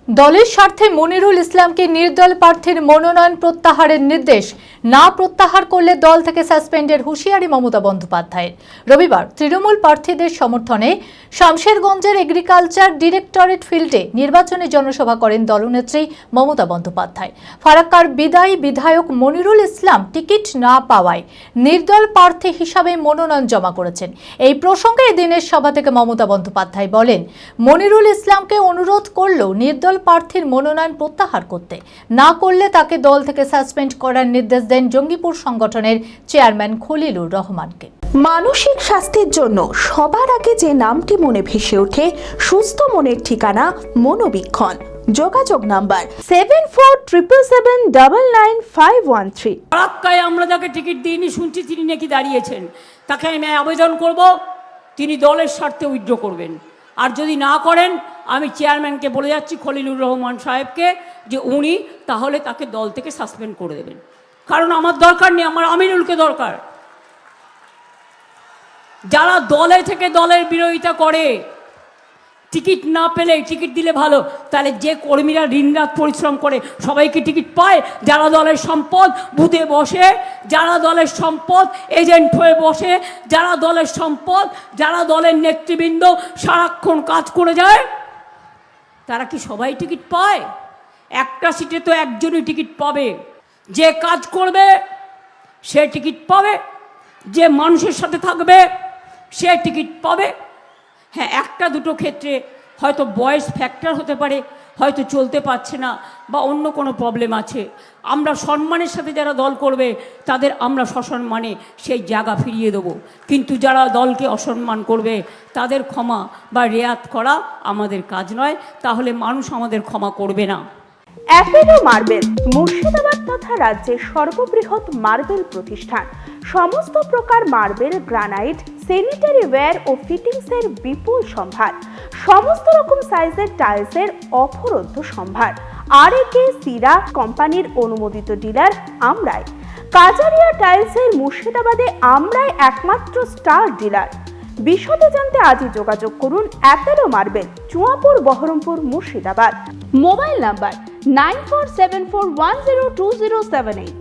দলের স্বার্থে মনিরুল ইসলামকে নির্দল প্রার্থীর মনোনয়ন প্রত্যাহারের নির্দেশ, না প্রত্যাহার করলে দল থেকে সাসপেন্ডের হুঁশিয়ারি মমতা বন্দ্যোপাধ্যায়ের। রবিবার তৃণমূল প্রার্থীদের সমর্থনে শামশেরগঞ্জের এগ্রিকালচার ডিরেক্টরেট ফিল্ডে নির্বাচনী জনসভা করেন দলনেত্রী মমতা বন্দ্যোপাধ্যায়। ফারাক্কার বিদায়ী বিধায়ক মনিরুল ইসলাম টিকিট না পাওয়ায় নির্দল প্রার্থী হিসাবে মনোনয়ন জমা করেছেন। এই প্রসঙ্গে এদিনের সভা থেকে মমতা বন্দ্যোপাধ্যায় বলেন, মনিরুল ইসলামকে অনুরোধ করলেও নির্দল প্রার্থীর মনোনয়ন প্রত্যাহার করতে, না করলে তাকে দল থেকে সাসপেন্ড করার নির্দেশ দেন জঙ্গিপুর সংগঠনের চেয়ারম্যান খলিলুর রহমানকে। মানসিক স্বাস্থ্যের জন্য সবার আগে যে নামটি মনে ভেসে ওঠে, সুস্থ মনের ঠিকানা মনোবীক্ষণ। যোগাযোগ নাম্বার 7477799513। ফারাক্কায় আমরা যাকে টিকিট দিইনি, শুনছি তিনি নাকি দাঁড়িয়েছেন। তাকে আমি আবেদন করব তিনি দলের স্বার্থে উইথড্র করবেন, আর যদি না করেন আমি চেয়ারম্যানকে বলে যাচ্ছি, খলিলুর রহমান সাহেবকে, যে উনি তাহলে তাকে দল থেকে সাসপেন্ড করে দেবেন। কারণ আমার দরকার নেই, আমার আমিনুলকে দরকার। যারা দলে থেকে দলের বিরোধিতা করে, টিকিট না পেলে, টিকিট দিলে ভালো, তাহলে যে কর্মীরা দিনরাত পরিশ্রম করে সবাইকে টিকিট পায়। যারা দলের সম্পদ বুথে বসে, যারা দলের সম্পদ এজেন্ট হয়ে বসে, যারা দলের সম্পদ, যারা দলের নেতৃবৃন্দ সারাক্ষণ কাজ করে যায়, তারা কি সবাই টিকিট পায়? একটা সিটে তো একজনই টিকিট পাবে। যে কাজ করবে সে টিকিট পাবে, যে মানুষের সাথে থাকবে সে টিকিট পাবে। হ্যাঁ, একটা দুটো ক্ষেত্রে হয়তো বয়স ফ্যাক্টর হতে পারে, হয়তো চলতে পারছে না বা অন্য কোনো প্রবলেম আছে। আমরা সম্মানের সাথে যারা দল করবে তাদের আমরা সসম্মানে সেই জায়গা ফিরিয়ে দেবো, কিন্তু যারা দলকে অসম্মান করবে তাদের ক্ষমা বা রেয়াত করা আমাদের কাজ নয়, তাহলে মানুষ আমাদের ক্ষমা করবে না। অ্যাপেলো মার্বেল মুর্শিদাবাদ তথা রাজ্যের সর্ববৃহৎ মার্বেল প্রতিষ্ঠান। সমস্ত প্রকার মার্বেল, গ্রানাইট, স্যানিটারি ওয়্যার ও ফিটিংসের বিপুল সম্ভার। সমস্ত রকম সাইজের টাইলসের অফুরন্ত সম্ভার। আর.এ.কে সিরা কোম্পানির অনুমোদিত ডিলার আমরাই। কাজারিয়া টাইলসের মুর্শিদাবাদে আমরাই একমাত্র স্টার ডিলার। বিশদে জানতে আজই যোগাযোগ করুন Apollo marble, Chuapur, Baharampur, Murshidabad. Mobile number 9474102078।